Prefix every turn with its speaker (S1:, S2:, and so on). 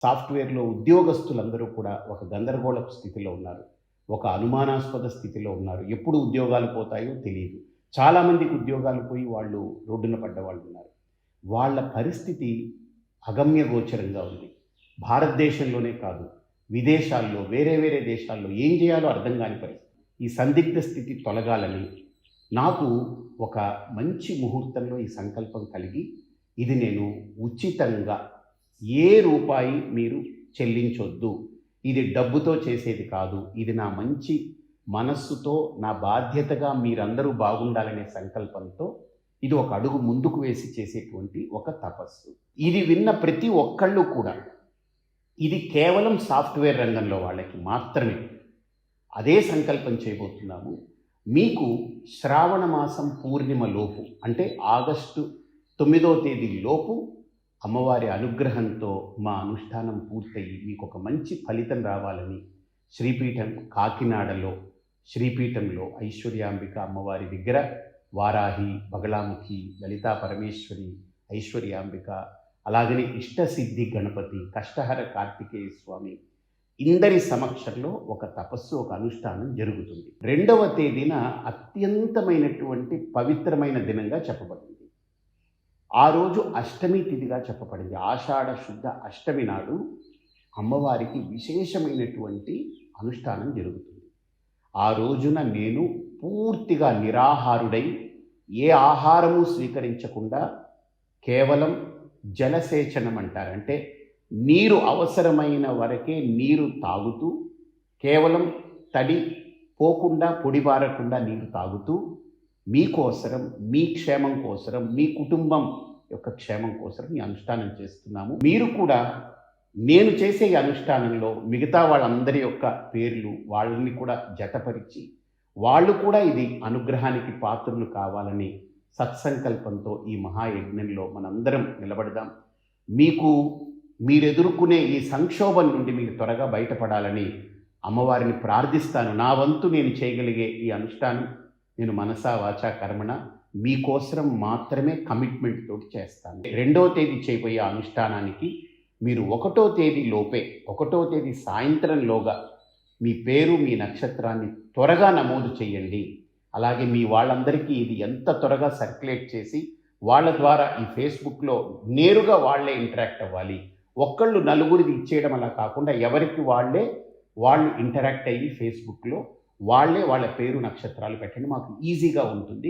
S1: సాఫ్ట్‌వేర్‌లో ఉద్యోగస్తులందరూ కూడా ఒక గందరగోళపు స్థితిలో ఉన్నారు. ఒక అనుమానాస్పద స్థితిలో ఉన్నారు. ఎప్పుడు ఉద్యోగాలు పోతాయో తెలీదు. చాలామందికి ఉద్యోగాలు పోయి వాళ్ళు రోడ్డున పడ్డవాళ్ళున్నారు. వాళ్ళ పరిస్థితి అగమ్యగోచరంగా ఉంది. భారతదేశంలోనే కాదు, విదేశాల్లో వేరే వేరే దేశాల్లో ఏం చేయాలో అర్థం కాని పరిస్థితి. ఈ సందిగ్ధ స్థితి తొలగాలని నాకు ఒక మంచి ముహూర్తంలో ఈ సంకల్పం కలిగి, ఇది నేను ఉచితంగా ఏ రూపాయి మీరు చెల్లించొద్దు. ఇది డబ్బుతో చేసేది కాదు. ఇది నా మంచి మనస్సుతో, నా బాధ్యతగా మీరందరూ బాగుండాలనే సంకల్పంతో ఇది ఒక అడుగు ముందుకు వేసి చేసేటువంటి ఒక తపస్సు. ఇది విన్న ప్రతి ఒక్కళ్ళు కూడా ఇది కేవలం సాఫ్ట్‌వేర్ రంగంలో వాళ్ళకి మాత్రమే. అదే సంకల్పం చేయబోతున్నాము. మీకు శ్రావణ మాసం పూర్ణిమ లోపు అంటే ఆగస్టు 9వ తేదీ లోపు అమ్మవారి అనుగ్రహంతో మా అనుష్ఠానం పూర్తయి మీకు ఒక మంచి ఫలితం రావాలని శ్రీపీఠం కాకినాడలో శ్రీపీఠంలో ఐశ్వర్యాంబిక అమ్మవారి దగ్గర వారాహి, బగళాముఖి, లలితా పరమేశ్వరి, ఐశ్వర్యాంబిక, అలాగనే ఇష్టసిద్ధి గణపతి, కష్టహర కార్తికేయ స్వామి ఇందరి సమక్షంలో ఒక తపస్సు, ఒక అనుష్ఠానం జరుగుతుంది. 2వ తేదీన అత్యంతమైనటువంటి పవిత్రమైన దినంగా చెప్పబడింది. ఆ రోజు అష్టమి తిథిగా చెప్పబడింది. ఆషాఢ శుద్ధ అష్టమి నాడు అమ్మవారికి విశేషమైనటువంటి అనుష్ఠానం జరుగుతుంది. ఆ రోజున నేను పూర్తిగా నిరాహారుడై ఏ ఆహారము స్వీకరించకుండా కేవలం జలసేచనం అంటారు. అంటే నీరు అవసరమైన వరకే నీరు తాగుతూ, కేవలం తడి పోకుండా పొడిబారకుండా నీరు తాగుతూ మీకోసరం, మీ క్షేమం కోసరం, మీ కుటుంబం యొక్క క్షేమం కోసరం ఈ అనుష్ఠానం చేస్తున్నాము. మీరు కూడా నేను చేసే ఈ అనుష్ఠానంలో మిగతా వాళ్ళందరి యొక్క పేర్లు వాళ్ళని కూడా జతపరిచి వాళ్ళు కూడా ఇది అనుగ్రహానికి పాత్రులు కావాలని సత్సంకల్పంతో ఈ మహాయజ్ఞంలో మనందరం నిలబడదాం. మీరెదుర్కొనే ఈ సంక్షోభం నుండి మీరు త్వరగా బయటపడాలని అమ్మవారిని ప్రార్థిస్తాను. నా వంతు నేను చేయగలిగే ఈ అనుష్ఠానం నేను మనసా వాచా కర్మణ మీకోసరం మాత్రమే కమిట్మెంట్ తోటి చేస్తాను. 2వ తేదీ చేయబోయే అనుష్ఠానానికి మీరు 1వ తేదీ లోపే, 1వ తేదీ సాయంత్రంలోగా మీ పేరు, మీ నక్షత్రాన్ని త్వరగా నమోదు చేయండి. అలాగే మీ వాళ్ళందరికీ ఇది ఎంత త్వరగా సర్క్యులేట్ చేసి వాళ్ళ ద్వారా ఈ ఫేస్బుక్లో నేరుగా వాళ్ళే ఇంటరాక్ట్ అవ్వాలి. ఒక్కళ్ళు నలుగురిది ఇచ్చేయడం అలా కాకుండా ఎవరికి వాళ్ళు ఇంటరాక్ట్ అయ్యి ఫేస్బుక్లో వాళ్ళే వాళ్ళ పేరు, నక్షత్రాలు పెట్టండి. మాకు ఈజీగా ఉంటుంది.